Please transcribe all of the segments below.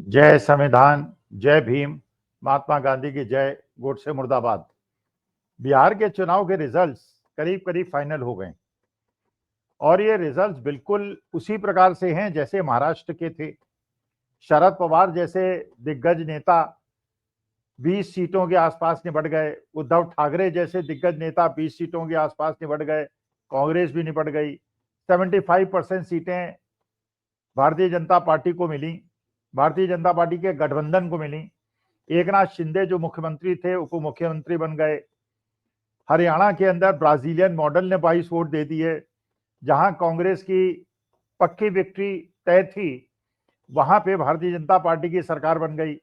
जय संविधान, जय भीम, महात्मा गांधी की जय, गोडसे मुर्दाबाद। बिहार के चुनाव के रिजल्ट्स करीब करीब फाइनल हो गए और ये रिजल्ट्स बिल्कुल उसी प्रकार से हैं जैसे महाराष्ट्र के थे। शरद पवार जैसे दिग्गज नेता 20 सीटों के आसपास निपट गए, उद्धव ठाकरे जैसे दिग्गज नेता 20 सीटों के आसपास निपट गए, कांग्रेस भी निपट गई। 75% सीटें भारतीय जनता पार्टी को मिली, भारतीय जनता पार्टी के गठबंधन को मिली। एकनाथ शिंदे जो मुख्यमंत्री थे उप मुख्यमंत्री बन गए। हरियाणा के अंदर ब्राजीलियन मॉडल ने 22 वोट दे दिए। जहां कांग्रेस की पक्की विक्ट्री तय थी वहां पे भारतीय जनता पार्टी की सरकार बन गई।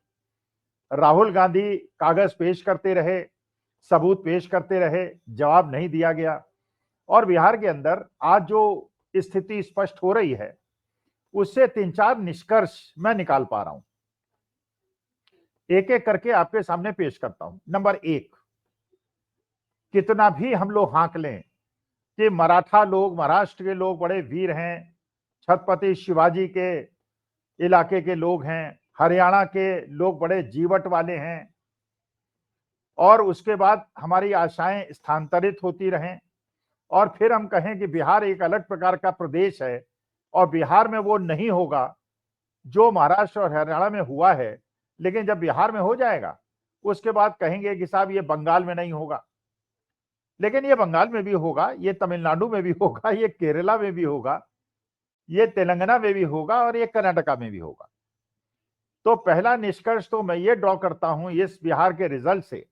राहुल गांधी कागज पेश करते रहे, सबूत पेश करते रहे, जवाब नहीं दिया गया। और बिहार के अंदर आज जो स्थिति स्पष्ट हो रही है उससे 3-4 निष्कर्ष मैं निकाल पा रहा हूं, एक एक करके आपके सामने पेश करता हूं। नंबर 1, कितना भी हम लोग हाँक लें कि मराठा लोग, महाराष्ट्र के लोग बड़े वीर हैं, छत्रपति शिवाजी के इलाके के लोग हैं, हरियाणा के लोग बड़े जीवट वाले हैं, और उसके बाद हमारी आशाएं स्थानांतरित होती रहें और फिर हम कहें कि बिहार एक अलग प्रकार का प्रदेश है और बिहार में वो नहीं होगा जो महाराष्ट्र और हरियाणा में हुआ है, लेकिन जब बिहार में हो जाएगा उसके बाद कहेंगे कि साहब ये बंगाल में नहीं होगा। लेकिन ये बंगाल में भी होगा, ये तमिलनाडु में भी होगा, ये केरला में भी होगा, ये तेलंगाना में भी होगा और ये कर्नाटका में भी होगा। तो पहला निष्कर्ष तो मैं ये ड्रॉ करता हूं इस बिहार के रिजल्ट से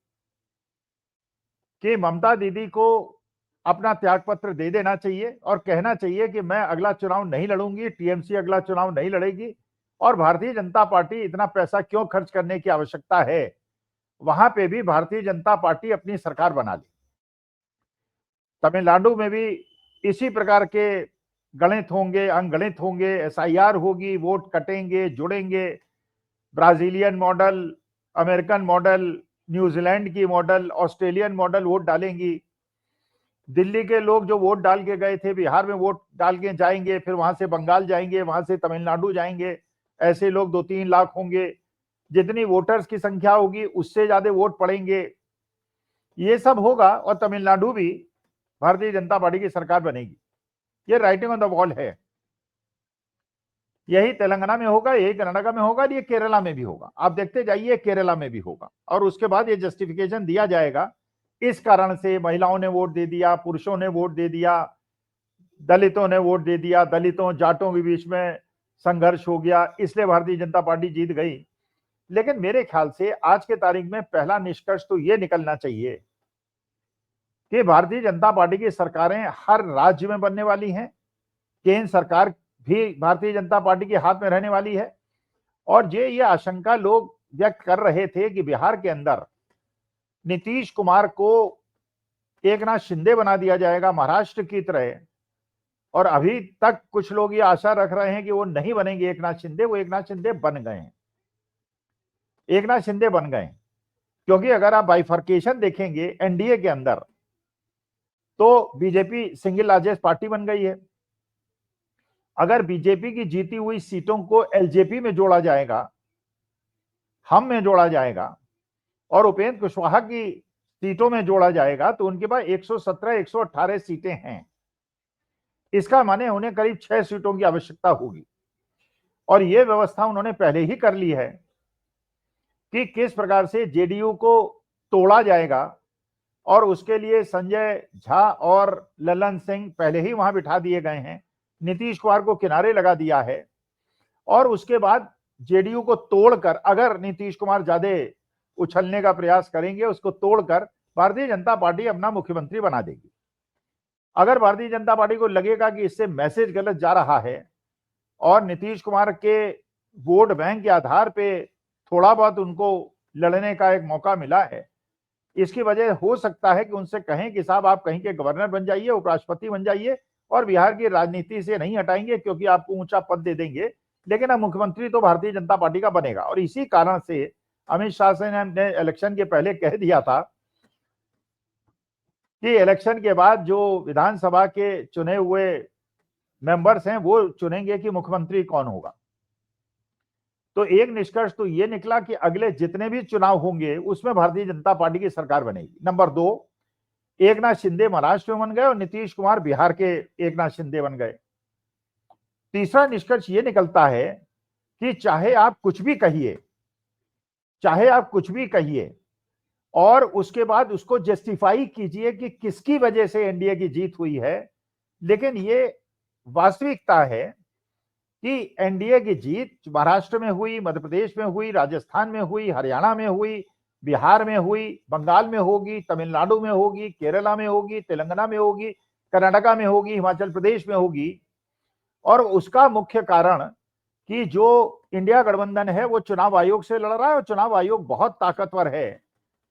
कि ममता दीदी को अपना त्यागपत्र दे देना चाहिए और कहना चाहिए कि मैं अगला चुनाव नहीं लड़ूंगी, टीएमसी अगला चुनाव नहीं लड़ेगी और भारतीय जनता पार्टी इतना पैसा क्यों खर्च करने की आवश्यकता है, वहां पे भी भारतीय जनता पार्टी अपनी सरकार बना ले। तमिलनाडु में भी इसी प्रकार के गणित होंगे, अंगणित होंगे, एसआईआर होगी, वोट कटेंगे, जुड़ेंगे, Brazilian model, American model, New Zealand की मॉडल, ऑस्ट्रेलियन मॉडल वोट डालेंगी। दिल्ली के लोग जो वोट डाल के गए थे बिहार में वोट डाल के जाएंगे, फिर वहां से बंगाल जाएंगे, वहां से तमिलनाडु जाएंगे, ऐसे लोग 2-3 लाख होंगे। जितनी वोटर्स की संख्या होगी उससे ज्यादा वोट पड़ेंगे। ये सब होगा और तमिलनाडु भी भारतीय जनता पार्टी की सरकार बनेगी। ये राइटिंग ऑन द वॉल है। यही तेलंगाना में होगा, यही कर्नाटका में होगा, ये केरला में भी होगा। आप देखते जाइए, केरला में भी होगा। और उसके बाद ये जस्टिफिकेशन दिया जाएगा, इस कारण से महिलाओं ने वोट दे दिया, पुरुषों ने वोट दे दिया, दलितों ने वोट दे दिया, दलितों जाटों के बीच में संघर्ष हो गया, इसलिए भारतीय जनता पार्टी जीत गई। लेकिन मेरे ख्याल से आज के तारीख में पहला निष्कर्ष तो ये निकलना चाहिए कि भारतीय जनता पार्टी की सरकारें हर राज्य में बनने वाली हैं, केंद्र सरकार भी भारतीय जनता पार्टी के हाथ में रहने वाली है। और ये आशंका लोग व्यक्त कर रहे थे कि बिहार के अंदर नीतीश कुमार को एकनाथ शिंदे बना दिया जाएगा महाराष्ट्र की तरह, और अभी तक कुछ लोग ये आशा रख रहे हैं कि वो नहीं बनेंगे एकनाथ शिंदे। वो एकनाथ शिंदे बन गए हैं, एकनाथ शिंदे बन गए। क्योंकि अगर आप बाइफर्केशन देखेंगे एनडीए के अंदर तो बीजेपी सिंगल लार्जेस्ट पार्टी बन गई है। अगर बीजेपी की जीती हुई सीटों को एलजेपी में जोड़ा जाएगा, हम में जोड़ा जाएगा और उपेंद्र कुशवाहा की सीटों में जोड़ा जाएगा तो उनके पास 117-118 सीटें हैं। इसका माने उन्हें करीब 6 सीटों की आवश्यकता होगी। और यह व्यवस्था उन्होंने पहले ही कर ली है कि किस प्रकार से जेडीयू को तोड़ा जाएगा, और उसके लिए संजय झा और ललन सिंह पहले ही वहां बिठा दिए गए हैं, नीतीश कुमार को किनारे लगा दिया है। और उसके बाद जेडीयू को तोड़कर, अगर नीतीश कुमार ज्यादा उछलने का प्रयास करेंगे, उसको तोड़कर भारतीय जनता पार्टी अपना मुख्यमंत्री बना देगी। अगर भारतीय जनता पार्टी को लगेगा कि इससे मैसेज गलत जा रहा है और नीतीश कुमार के वोट बैंक के आधार पे थोड़ा बहुत उनको लड़ने का एक मौका मिला है, इसकी वजह हो सकता है कि उनसे कहें कि साहब आप कहीं के गवर्नर बन जाइए, उपराष्ट्रपति बन जाइए और बिहार की राजनीति से नहीं हटाएंगे क्योंकि आपको ऊंचा पद दे देंगे, लेकिन अब मुख्यमंत्री तो भारतीय जनता पार्टी का बनेगा। और इसी कारण से अमित शाह ने इलेक्शन के पहले कह दिया था कि इलेक्शन के बाद जो विधानसभा के चुने हुए मेंबर्स हैं वो चुनेंगे कि मुख्यमंत्री कौन होगा। तो एक निष्कर्ष तो ये निकला कि अगले जितने भी चुनाव होंगे उसमें भारतीय जनता पार्टी की सरकार बनेगी। नंबर 2, एकनाथ शिंदे महाराष्ट्र में बन गए और नीतीश कुमार बिहार के एकनाथ शिंदे बन गए। तीसरा निष्कर्ष ये निकलता है कि चाहे आप कुछ भी कहिए, चाहे आप कुछ भी कहिए और उसके बाद उसको जस्टिफाई कीजिए कि किसकी वजह से एनडीए की जीत हुई है, लेकिन ये वास्तविकता है कि एनडीए की जीत महाराष्ट्र में हुई, मध्य प्रदेश में हुई, राजस्थान में हुई, हरियाणा में हुई, बिहार में हुई, बंगाल में होगी, तमिलनाडु में होगी, केरला में होगी, तेलंगाना में होगी, कर्नाटका में होगी, हिमाचल प्रदेश में होगी। और उसका मुख्य कारण कि जो इंडिया गठबंधन है वो चुनाव आयोग से लड़ रहा है और चुनाव आयोग बहुत ताकतवर है,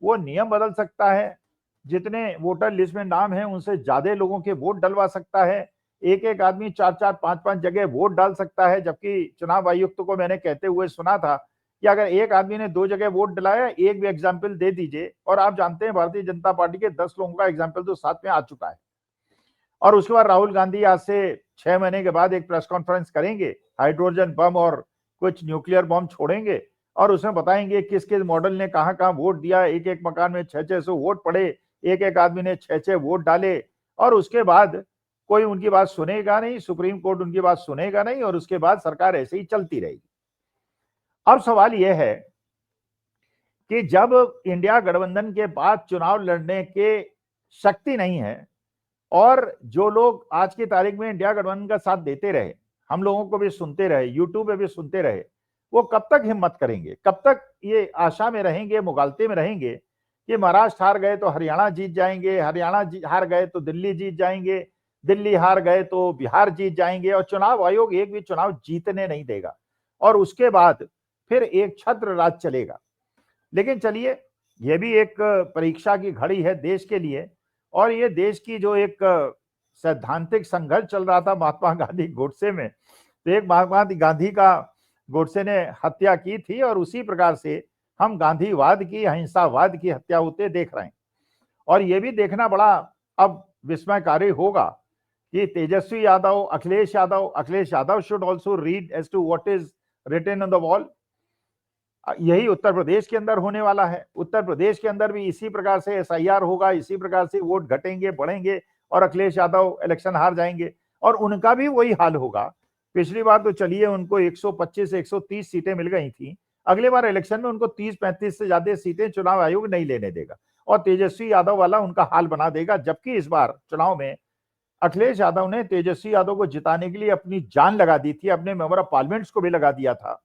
वो नियम बदल सकता है, जितने वोटर लिस्ट में नाम है उनसे ज्यादा लोगों के वोट डलवा सकता है, एक एक आदमी 4-4, 5-5 जगह वोट डाल सकता है। जबकि चुनाव आयुक्त को मैंने कहते हुए सुना था कि अगर एक आदमी ने 2 जगह वोट डलाया, एक भी एग्जाम्पल दे दीजिए। और आप जानते हैं भारतीय जनता पार्टी के 10 लोगों का एग्जाम्पल तो साथ में आ चुका है। और उसके बाद राहुल गांधी आज से 6 महीने के बाद एक प्रेस कॉन्फ्रेंस करेंगे, हाइड्रोजन बम और कुछ न्यूक्लियर बम छोड़ेंगे और उसमें बताएंगे किस किस मॉडल ने कहां कहां वोट दिया, एक एक मकान में 600 वोट पड़े, एक एक आदमी ने 6 वोट डाले। और उसके बाद कोई उनकी बात सुनेगा नहीं, सुप्रीम कोर्ट उनकी बात सुनेगा नहीं और उसके बाद सरकार ऐसे ही चलती रहेगी। अब सवाल यह है कि जब इंडिया गठबंधन के बाद चुनाव लड़ने के शक्ति नहीं है और जो लोग आज की तारीख में इंडिया गठबंधन का साथ देते रहे, हम लोगों को भी सुनते रहे, यूट्यूब पे भी सुनते रहे, वो कब तक हिम्मत करेंगे, कब तक ये आशा में रहेंगे, मुगालते में रहेंगे कि महाराष्ट्र हार गए तो हरियाणा जीत जाएंगे, हरियाणा हार गए तो दिल्ली जीत जाएंगे, दिल्ली हार गए तो बिहार जीत जाएंगे और चुनाव आयोग एक भी चुनाव जीतने नहीं देगा और उसके बाद फिर एक छत्र राज चलेगा। लेकिन चलिए, यह भी एक परीक्षा की घड़ी है देश के लिए और ये देश की जो एक सैद्धांतिक संघर्ष चल रहा था महात्मा गांधी गोडसे में, तो एक महात्मा गांधी का गोडसे ने हत्या की थी और उसी प्रकार से हम गांधीवाद की, अहिंसावाद की हत्या होते देख रहे हैं। और ये भी देखना बड़ा अब विस्मयकारी होगा कि Tejashwi Yadav, Akhilesh Yadav should also read as to what is written on the wall. यही उत्तर प्रदेश के अंदर होने वाला है। उत्तर प्रदेश के अंदर भी इसी प्रकार से एसआईआर होगा, इसी प्रकार से वोट घटेंगे, बढ़ेंगे और अखिलेश यादव इलेक्शन हार जाएंगे और उनका भी वही हाल होगा। पिछली बार तो चलिए उनको 125 से 130 सीटें मिल गई थी, अगले बार इलेक्शन में उनको 30-35 से ज्यादा सीटें चुनाव आयोग नहीं लेने देगा और तेजस्वी यादव वाला उनका हाल बना देगा। जबकि इस बार चुनाव में अखिलेश यादव ने तेजस्वी यादव को जिताने के लिए अपनी जान लगा दी थी, अपने मेंबर ऑफ पार्लियामेंट को भी लगा दिया था।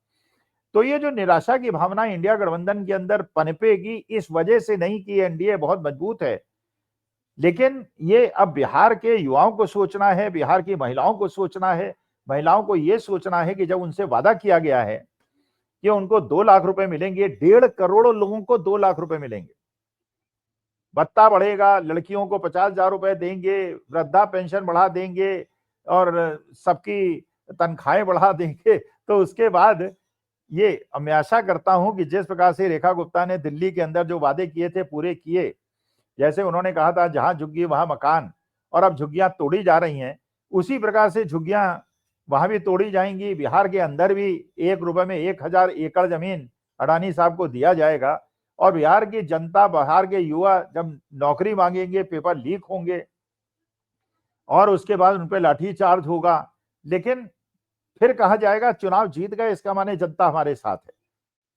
तो ये जो निराशा की भावना इंडिया गठबंधन के अंदर पनपेगी, इस वजह से नहीं कि एनडीए बहुत मजबूत है, लेकिन ये अब बिहार के युवाओं को सोचना है, बिहार की महिलाओं को सोचना है। महिलाओं को ये सोचना है कि जब उनसे वादा किया गया है कि उनको 2 लाख रुपए मिलेंगे, 1.5 करोड़ लोगों को 2 लाख रुपए मिलेंगे, भत्ता बढ़ेगा, लड़कियों को 50,000 रुपए देंगे, वृद्धा पेंशन बढ़ा देंगे और सबकी तनख्वाहें बढ़ा देंगे। तो उसके बाद ये मैं आशा करता हूं कि जिस प्रकार से रेखा गुप्ता ने दिल्ली के अंदर जो वादे किए थे पूरे किए, जैसे उन्होंने कहा था जहां झुग्गी वहां मकान, और अब झुग्गियां तोड़ी जा रही हैं, उसी प्रकार से झुग्गियां वहां भी तोड़ी जाएंगी। बिहार के अंदर भी 1 रुपए में 1000 एकड़ जमीन अडानी साहब को दिया जाएगा और बिहार की जनता, बिहार के युवा जब नौकरी मांगेंगे, पेपर लीक होंगे और उसके बाद उन पर लाठीचार्ज होगा। लेकिन फिर कहा जाएगा चुनाव जीत गए, इसका माने जनता हमारे साथ है।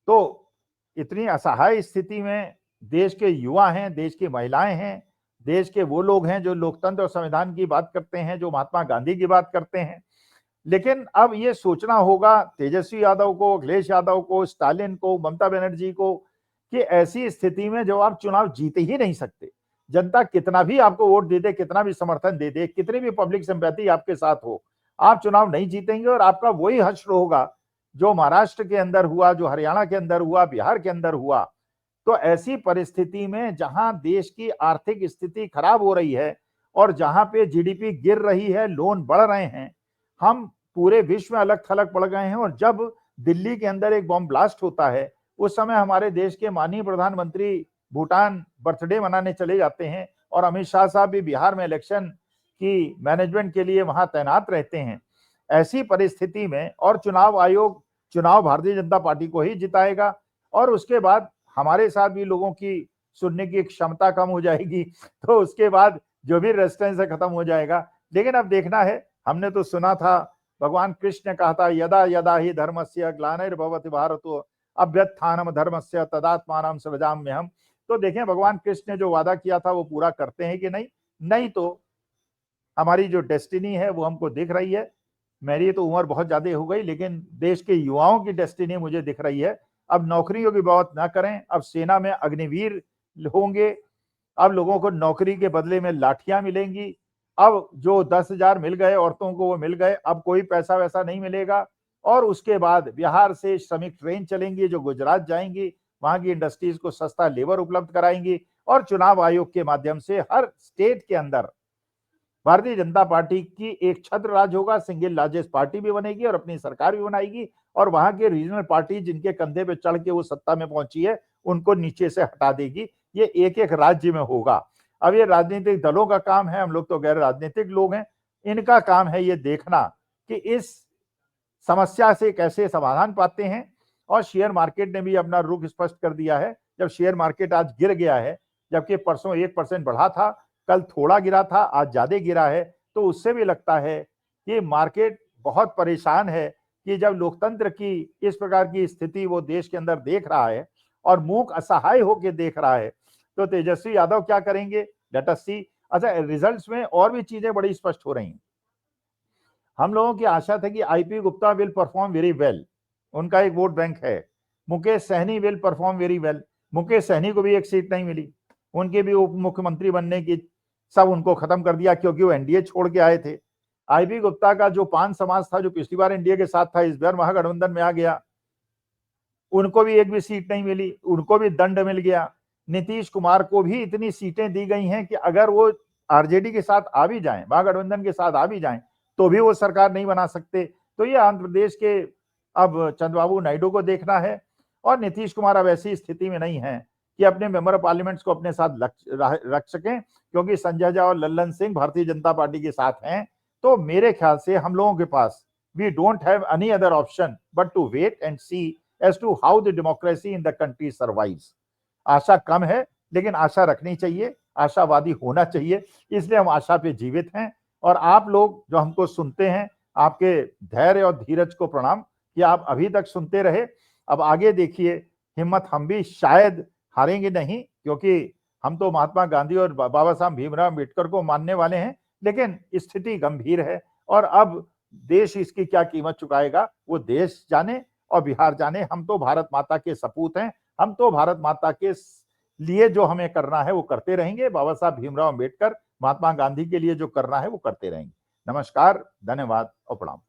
तो इतनी असहाय स्थिति में देश के युवा हैं, देश की महिलाएं हैं, देश के वो लोग हैं जो लोकतंत्र और संविधान की बात करते हैं, जो महात्मा गांधी की बात करते हैं। लेकिन अब ये सोचना होगा तेजस्वी यादव को, अखिलेश यादव को, स्टालिन को, ममता बनर्जी को कि ऐसी स्थिति में जब आप चुनाव जीत ही नहीं सकते, जनता कितना भी आपको वोट दे दे, कितना भी समर्थन दे दे, कितनी भी पब्लिक सिंपैथी आपके साथ हो, आप चुनाव नहीं जीतेंगे और आपका वही हश्र होगा जो महाराष्ट्र के अंदर हुआ, जो हरियाणा के अंदर हुआ, बिहार के अंदर हुआ। तो ऐसी परिस्थिति में जहां देश की आर्थिक स्थिति खराब हो रही है और जहां पे जीडीपी गिर रही है, लोन बढ़ रहे हैं, हम पूरे विश्व में अलग थलग पड़ गए हैं। और जब दिल्ली के अंदर एक बॉम्ब ब्लास्ट होता है, उस समय हमारे देश के माननीय प्रधानमंत्री भूटान बर्थडे मनाने चले जाते हैं और अमित शाह साहब भी बिहार में इलेक्शन की मैनेजमेंट के लिए वहां तैनात रहते हैं। ऐसी परिस्थिति में और चुनाव आयोग चुनाव भारतीय जनता पार्टी को ही जिताएगा, और उसके बाद हमारे साथ भी लोगों की सुनने की क्षमता कम हो जाएगी, तो उसके बाद जो भी रेजिस्टेंस है खत्म हो जाएगा। लेकिन अब देखना है, हमने तो सुना था भगवान कृष्ण ने कहा था यदा यदा ही धर्मस्य ग्लानिर्भवति भारतो अभ्युत्थानम धर्मस्य तदात्मानं सृजाम्यहम्। तो देखें भगवान कृष्ण ने जो वादा किया था वो पूरा करते हैं कि नहीं। नहीं तो हमारी जो डेस्टिनी है वो हमको दिख रही है। मेरी तो उम्र बहुत ज्यादा हो गई, लेकिन देश के युवाओं की डेस्टिनी मुझे दिख रही है। अब नौकरियों की बात ना करें, अब सेना में अग्निवीर होंगे, अब लोगों को नौकरी के बदले में लाठियां मिलेंगी। अब जो 10,000 मिल गए औरतों को वो मिल गए, अब कोई पैसा वैसा नहीं मिलेगा। और उसके बाद बिहार से श्रमिक ट्रेन चलेंगी जो गुजरात जाएंगी, वहां की इंडस्ट्रीज को सस्ता लेबर उपलब्ध कराएंगी, और चुनाव आयोग के माध्यम से हर स्टेट के अंदर भारतीय जनता पार्टी की एक छत्र राज होगा, सिंगल लार्जेस्ट पार्टी भी बनेगी और अपनी सरकार भी बनाएगी, और वहां के रीजनल पार्टी जिनके कंधे पे चढ़ के वो सत्ता में पहुंची है उनको नीचे से हटा देगी। ये एक एक राज्य में होगा। अब ये राजनीतिक दलों का काम है, हम लोग तो गैर राजनीतिक लोग हैं, इनका काम है ये देखना कि इस समस्या से कैसे समाधान पाते हैं। और शेयर मार्केट ने भी अपना रुख स्पष्ट कर दिया है। जब शेयर मार्केट आज गिर गया है, जबकि परसों 1% बढ़ा था, कल थोड़ा गिरा था, आज ज्यादा गिरा है, तो उससे भी लगता है कि मार्केट बहुत परेशान है कि जब लोकतंत्र की इस प्रकार की स्थिति वो देश के अंदर देख रहा है और मूक असहाय होकर देख रहा है, तो तेजस्वी यादव क्या करेंगे, लेट अस सी। अच्छा, रिजल्ट्स में और भी चीजें बड़ी स्पष्ट हो रही हैं। हम लोगों की आशा था कि IP Gupta will perform very well, उनका एक वोट बैंक है। Mukesh Sahani will perform very well, Mukesh Sahani को भी एक सीट नहीं मिली, उनके भी उप मुख्यमंत्री बनने की सब उनको खत्म कर दिया क्योंकि वो एनडीए छोड़ के आए थे। आईपी गुप्ता का जो पान समाज था जो पिछली बार एनडीए के साथ था, इस बार महागठबंधन में आ गया, उनको भी एक भी सीट नहीं मिली, उनको भी दंड मिल गया। नीतीश कुमार को भी इतनी सीटें दी गई हैं कि अगर वो आरजेडी के साथ आ भी जाएं, महागठबंधन के साथ आ भी जाएं, तो भी वो सरकार नहीं बना सकते। तो ये आंध्र प्रदेश के अब चंद्रबाबू नायडू को देखना है, और नीतीश कुमार अब ऐसी स्थिति में नहीं है कि अपने मेंबर ऑफ पार्लियामेंट्स को अपने साथ रख सकें, क्योंकि संजय झा और लल्लन सिंह भारतीय जनता पार्टी के साथ हैं। तो मेरे ख्याल से हम लोगों के पास we don't have any other option but to wait and see as to how the democracy in the country survives. आशा कम है, लेकिन आशा रखनी चाहिए, आशावादी होना चाहिए, इसलिए हम आशा पे जीवित हैं। और आप लोग जो हमको सुनते हैं, आपके धैर्य और धीरज को प्रणाम कि आप अभी तक सुनते रहे। अब आगे देखिए, हिम्मत हम भी शायद हारेंगे नहीं, क्योंकि हम तो महात्मा गांधी और बाबा साहब भीमराव अम्बेडकर को मानने वाले हैं, लेकिन स्थिति गंभीर है और अब देश इसकी क्या कीमत चुकाएगा वो देश जाने और बिहार जाने। हम तो भारत माता के सपूत हैं, हम तो भारत माता के लिए जो हमें करना है वो करते रहेंगे। बाबा साहब भीमराव अम्बेडकर, महात्मा गांधी के लिए जो करना है वो करते रहेंगे। नमस्कार, धन्यवाद और प्रणाम।